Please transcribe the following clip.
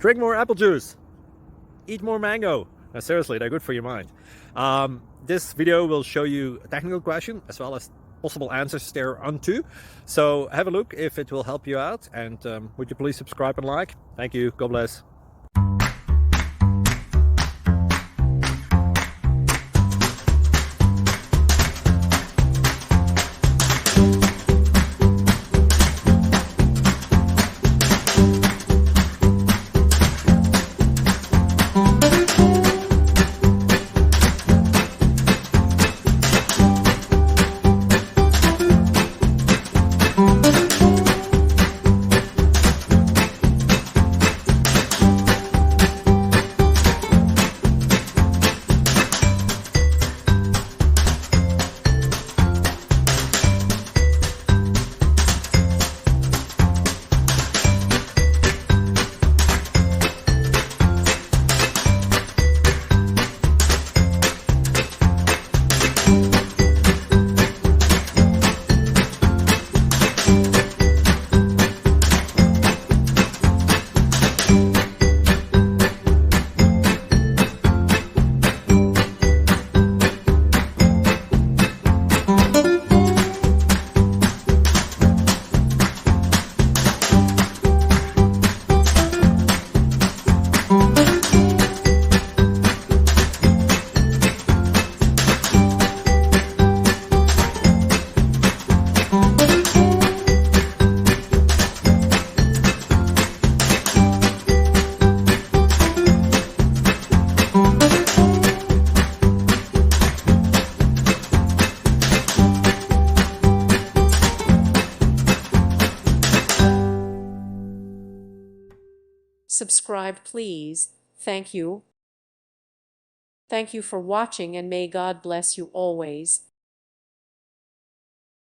Drink more apple juice. Eat more mango. Now, seriously, they're good for your mind. This video will show you a technical question as well as possible answers thereunto. So have a look if it will help you out, and would you please subscribe and like? Thank you. God bless. Subscribe, please. Thank you. Thank you for watching, and may God bless you always.